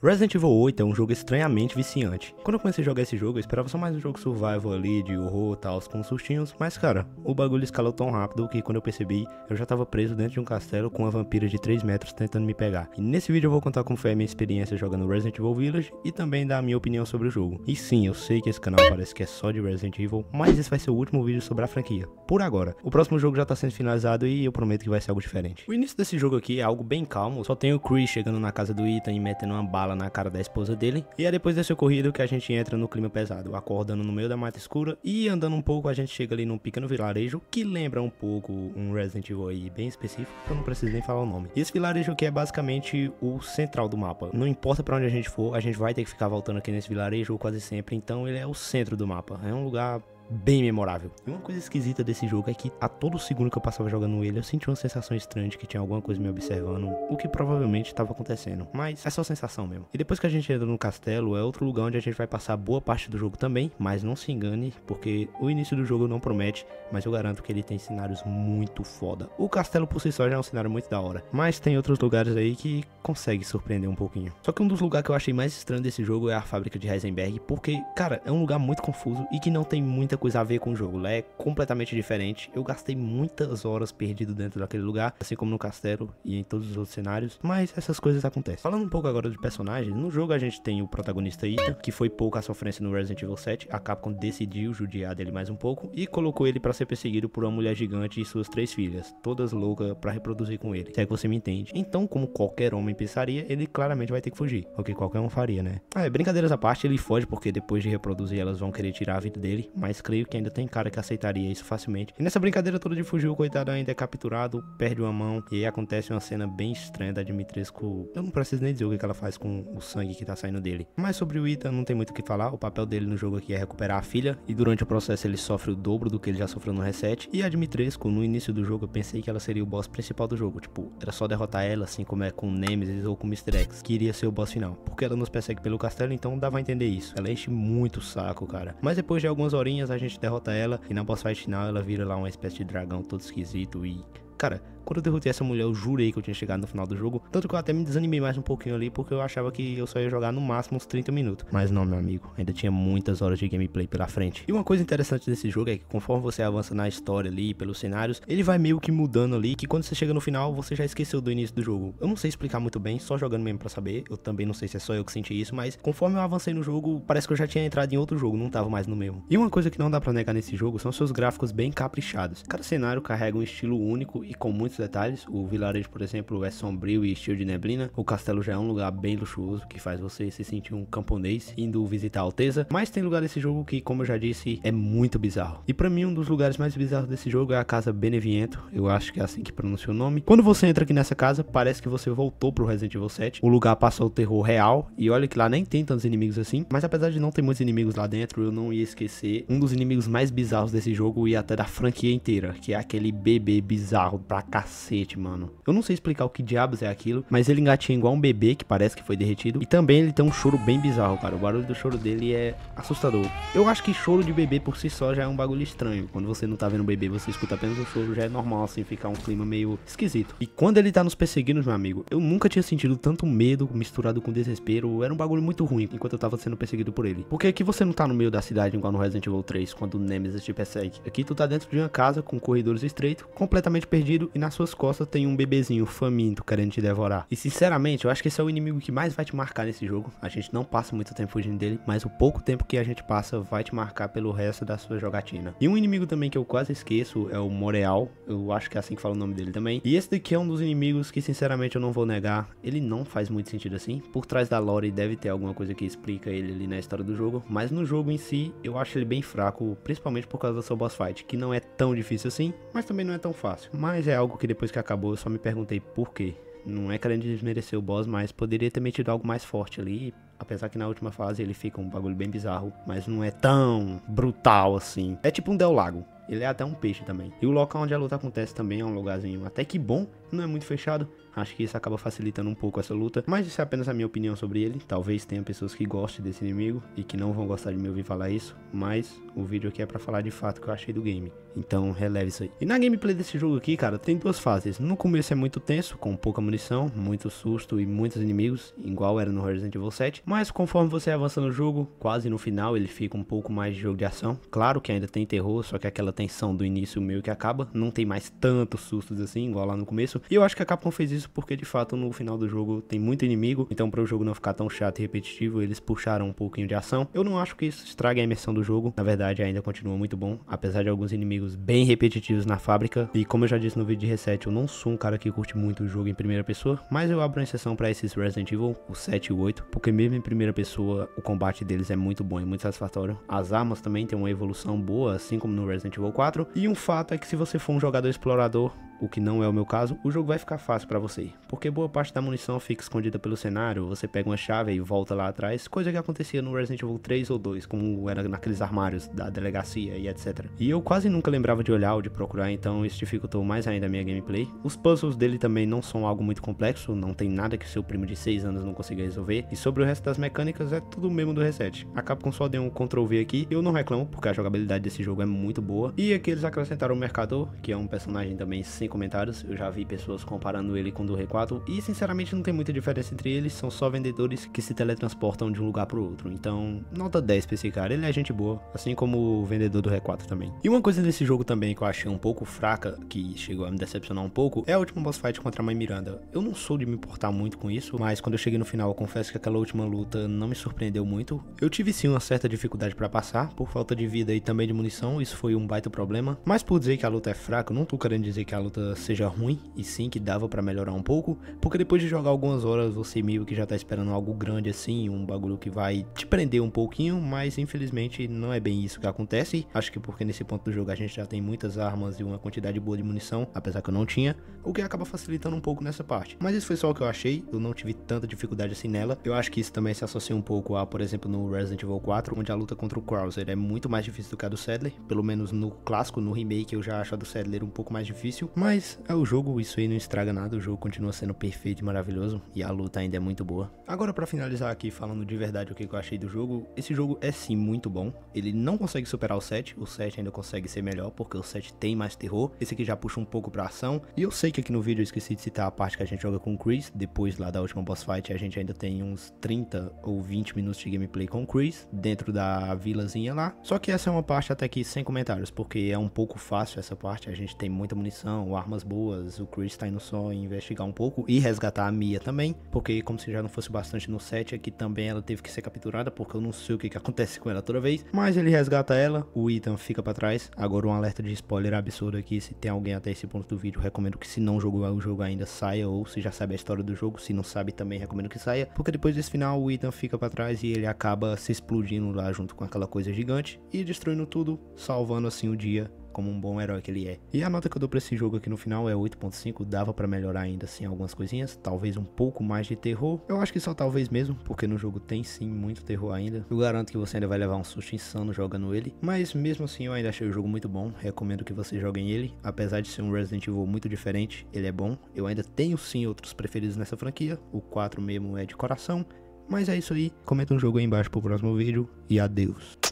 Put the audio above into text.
Resident Evil 8 é um jogo estranhamente viciante. Quando eu comecei a jogar esse jogo, eu esperava só mais um jogo survival ali, de horror e tal, com sustinhos, mas cara, o bagulho escalou tão rápido que quando eu percebi, eu já tava preso dentro de um castelo com uma vampira de 3 metros tentando me pegar. E nesse vídeo eu vou contar como foi a minha experiência jogando Resident Evil Village e também dar a minha opinião sobre o jogo. E sim, eu sei que esse canal parece que é só de Resident Evil, mas esse vai ser o último vídeo sobre a franquia, por agora. O próximo jogo já tá sendo finalizado e eu prometo que vai ser algo diferente. O início desse jogo aqui é algo bem calmo, só tem o Chris chegando na casa do Ethan e metendo uma bala na cara da esposa dele, e é depois desse ocorrido que a gente entra no clima pesado, acordando no meio da mata escura e andando um pouco a gente chega ali num pequeno vilarejo que lembra um pouco um Resident Evil aí bem específico, que eu não preciso nem falar o nome. E esse vilarejo aqui é basicamente o central do mapa, não importa pra onde a gente for, a gente vai ter que ficar voltando aqui nesse vilarejo quase sempre, então ele é o centro do mapa, é um lugar bem memorável. E uma coisa esquisita desse jogo é que a todo segundo que eu passava jogando ele, eu sentia uma sensação estranha de que tinha alguma coisa me observando, o que provavelmente estava acontecendo, mas é só sensação mesmo. E depois que a gente entra no castelo, é outro lugar onde a gente vai passar boa parte do jogo também, mas não se engane, porque o início do jogo não promete, mas eu garanto que ele tem cenários muito foda. O castelo por si só já é um cenário muito da hora, mas tem outros lugares aí que consegue surpreender um pouquinho. Só que um dos lugares que eu achei mais estranho desse jogo é a fábrica de Heisenberg, porque, cara, é um lugar muito confuso e que não tem muita coisa a ver com o jogo, lá é completamente diferente. Eu gastei muitas horas perdido dentro daquele lugar, assim como no castelo e em todos os outros cenários, mas essas coisas acontecem. Falando um pouco agora de personagens, no jogo a gente tem o protagonista Ethan, que foi pouca sofrência no Resident Evil 7, a Capcom decidiu judiar dele mais um pouco e colocou ele pra ser perseguido por uma mulher gigante e suas 3 filhas, todas loucas pra reproduzir com ele, se é que você me entende. Então, como qualquer homem pensaria, ele claramente vai ter que fugir, o que qualquer um faria, né? Brincadeiras à parte, ele foge porque depois de reproduzir elas vão querer tirar a vida dele, mas creio que ainda tem cara que aceitaria isso facilmente. E nessa brincadeira toda de fugir, o coitado ainda é capturado, perde uma mão, e aí acontece uma cena bem estranha da Dimitrescu. Eu não preciso nem dizer o que ela faz com o sangue que tá saindo dele. Mas sobre o Ethan não tem muito o que falar, o papel dele no jogo aqui é recuperar a filha, e durante o processo ele sofre o dobro do que ele já sofreu no reset. E a Dimitrescu, no início do jogo, eu pensei que ela seria o boss principal do jogo, tipo, era só derrotar ela, assim como é com Nemesis ou com Mr. X, que iria ser o boss final, porque ela nos persegue pelo castelo, então dava a entender isso. Ela enche muito o saco, cara. Mas depois de algumas horinhas a gente derrota ela, e na boss fight final ela vira lá uma espécie de dragão todo esquisito e... cara, quando eu derrotei essa mulher, eu jurei que eu tinha chegado no final do jogo. Tanto que eu até me desanimei mais um pouquinho ali, porque eu achava que eu só ia jogar no máximo uns 30 minutos. Mas não, meu amigo, ainda tinha muitas horas de gameplay pela frente. E uma coisa interessante desse jogo é que conforme você avança na história ali, pelos cenários, ele vai meio que mudando ali, que quando você chega no final, você já esqueceu do início do jogo. Eu não sei explicar muito bem, só jogando mesmo pra saber. Eu também não sei se é só eu que senti isso, mas conforme eu avancei no jogo, parece que eu já tinha entrado em outro jogo, não tava mais no mesmo. E uma coisa que não dá pra negar nesse jogo são seus gráficos bem caprichados. Cada cenário carrega um estilo único e com muitos detalhes. O vilarejo, por exemplo, é sombrio e cheio de neblina. O castelo já é um lugar bem luxuoso, que faz você se sentir um camponês indo visitar a Alteza. Mas tem lugar desse jogo que, como eu já disse, é muito bizarro. E pra mim, um dos lugares mais bizarros desse jogo é a casa Beneviento. Eu acho que é assim que pronuncia o nome. Quando você entra aqui nessa casa, parece que você voltou pro Resident Evil 7. O lugar passa o terror real. E olha que lá nem tem tantos inimigos assim. Mas apesar de não ter muitos inimigos lá dentro, eu não ia esquecer um dos inimigos mais bizarros desse jogo e até da franquia inteira, que é aquele bebê bizarro pra cacete, mano. Eu não sei explicar o que diabos é aquilo, mas ele engatinha igual um bebê que parece que foi derretido. E também ele tem um choro bem bizarro, cara. O barulho do choro dele é assustador. Eu acho que choro de bebê por si só já é um bagulho estranho. Quando você não tá vendo o bebê, você escuta apenas o choro, já é normal assim ficar um clima meio esquisito. E quando ele tá nos perseguindo, meu amigo, eu nunca tinha sentido tanto medo misturado com desespero. Era um bagulho muito ruim enquanto eu tava sendo perseguido por ele. Porque aqui você não tá no meio da cidade igual no Resident Evil 3, quando o Nemesis te persegue. Aqui tu tá dentro de uma casa com corredores estreitos, completamente perdido, e nas suas costas tem um bebezinho faminto querendo te devorar. E sinceramente, eu acho que esse é o inimigo que mais vai te marcar nesse jogo. A gente não passa muito tempo fugindo dele, mas o pouco tempo que a gente passa vai te marcar pelo resto da sua jogatina. E um inimigo também que eu quase esqueço é o Moreal. Eu acho que é assim que fala o nome dele também. E esse daqui é um dos inimigos que sinceramente eu não vou negar, ele não faz muito sentido assim. Por trás da lore deve ter alguma coisa que explica ele ali na história do jogo, mas no jogo em si eu acho ele bem fraco, principalmente por causa da sua boss fight, que não é tão difícil assim, mas também não é tão fácil. Mas é algo que depois que acabou eu só me perguntei por quê. Não é querendo desmerecer o boss, mas poderia ter metido algo mais forte ali. Apesar que na última fase ele fica um bagulho bem bizarro, mas não é tão brutal assim. É tipo um Del Lago. Ele é até um peixe também. E o local onde a luta acontece também é um lugarzinho até que bom. não é muito fechado. Acho que isso acaba facilitando um pouco essa luta, mas isso é apenas a minha opinião sobre ele. Talvez tenha pessoas que gostem desse inimigo e que não vão gostar de me ouvir falar isso, mas o vídeo aqui é pra falar de fato o que eu achei do game. Então releve isso aí. E na gameplay desse jogo aqui, cara, tem duas fases. No começo é muito tenso, com pouca munição, muito susto e muitos inimigos, igual era no Resident Evil 7. Mas conforme você avança no jogo, quase no final ele fica um pouco mais de jogo de ação. Claro que ainda tem terror, só que aquela tensão do início meio que acaba. Não tem mais tantos sustos assim, igual lá no começo. E eu acho que a Capcom fez isso porque de fato no final do jogo tem muito inimigo. Então para o jogo não ficar tão chato e repetitivo, eles puxaram um pouquinho de ação. Eu não acho que isso estrague a imersão do jogo. Na verdade ainda continua muito bom, apesar de alguns inimigos bem repetitivos na fábrica. E como eu já disse no vídeo de reset, eu não sou um cara que curte muito o jogo em primeira pessoa, mas eu abro uma exceção para esses Resident Evil, o 7 e o 8, porque mesmo em primeira pessoa o combate deles é muito bom e muito satisfatório. As armas também tem uma evolução boa, assim como no Resident Evil 4. E um fato é que se você for um jogador explorador, o que não é o meu caso, o jogo vai ficar fácil pra você, porque boa parte da munição fica escondida pelo cenário, você pega uma chave e volta lá atrás, coisa que acontecia no Resident Evil 3 ou 2, como era naqueles armários da delegacia e etc. E eu quase nunca lembrava de olhar ou de procurar, então isso dificultou mais ainda a minha gameplay. Os puzzles dele também não são algo muito complexo, não tem nada que seu primo de 6 anos não consiga resolver, e sobre o resto das mecânicas é tudo mesmo do reset. A Capcom só deu um Ctrl V aqui, eu não reclamo, porque a jogabilidade desse jogo é muito boa, e aqui eles acrescentaram o Mercador, que é um personagem também sem comentários. Eu já vi pessoas comparando ele com o do R4 e sinceramente não tem muita diferença entre eles, são só vendedores que se teletransportam de um lugar pro outro. Então, nota 10 pra esse cara, ele é gente boa, assim como o vendedor do R4 também. E uma coisa desse jogo também que eu achei um pouco fraca, que chegou a me decepcionar um pouco, é a última boss fight contra a Mãe Miranda. Eu não sou de me importar muito com isso, mas quando eu cheguei no final, eu confesso que aquela última luta não me surpreendeu muito. Eu tive sim uma certa dificuldade pra passar, por falta de vida e também de munição, isso foi um baita problema. Mas por dizer que a luta é fraca, eu não tô querendo dizer que a luta seja ruim, e sim que dava pra melhorar um pouco, porque depois de jogar algumas horas você meio que já tá esperando algo grande assim, um bagulho que vai te prender um pouquinho, mas infelizmente não é bem isso que acontece. Acho que porque nesse ponto do jogo a gente já tem muitas armas e uma quantidade boa de munição, apesar que eu não tinha, o que acaba facilitando um pouco nessa parte. Mas isso foi só o que eu achei, eu não tive tanta dificuldade assim nela. Eu acho que isso também se associa um pouco a, por exemplo, no Resident Evil 4, onde a luta contra o Krauser é muito mais difícil do que a do Sadler, pelo menos no clássico, no remake eu já acho a do Sadler um pouco mais difícil, mas é o jogo, isso aí não estraga nada, o jogo continua sendo perfeito e maravilhoso, e a luta ainda é muito boa. Agora pra finalizar aqui falando de verdade o que eu achei do jogo, esse jogo é sim muito bom, ele não consegue superar o 7 ainda consegue ser melhor, porque o 7 tem mais terror, esse aqui já puxa um pouco pra ação, e eu sei que aqui no vídeo eu esqueci de citar a parte que a gente joga com o Chris, depois lá da última boss fight a gente ainda tem uns 30 ou 20 minutos de gameplay com o Chris, dentro da vilazinha lá, só que essa é uma parte até aqui sem comentários, porque é um pouco fácil essa parte, a gente tem muita munição, armas boas, o Chris tá indo só investigar um pouco e resgatar a Mia também, porque como se já não fosse bastante no 7, aqui também ela teve que ser capturada, porque eu não sei o que acontece com ela toda vez, mas ele resgata ela, o Ethan fica pra trás. Agora um alerta de spoiler absurdo aqui, se tem alguém até esse ponto do vídeo, recomendo que se não jogou o jogo ainda saia, ou se já sabe a história do jogo, se não sabe também recomendo que saia, porque depois desse final o Ethan fica pra trás e ele acaba se explodindo lá junto com aquela coisa gigante e destruindo tudo, salvando assim o dia, como um bom herói que ele é. E a nota que eu dou pra esse jogo aqui no final é 8.5, dava pra melhorar ainda assim algumas coisinhas, talvez um pouco mais de terror, eu acho que só talvez mesmo, porque no jogo tem sim muito terror ainda, eu garanto que você ainda vai levar um susto insano jogando ele, mas mesmo assim eu ainda achei o jogo muito bom, recomendo que vocês joguem ele, apesar de ser um Resident Evil muito diferente, ele é bom, eu ainda tenho sim outros preferidos nessa franquia, o 4 mesmo é de coração, mas é isso aí, comenta um jogo aí embaixo pro próximo vídeo e adeus.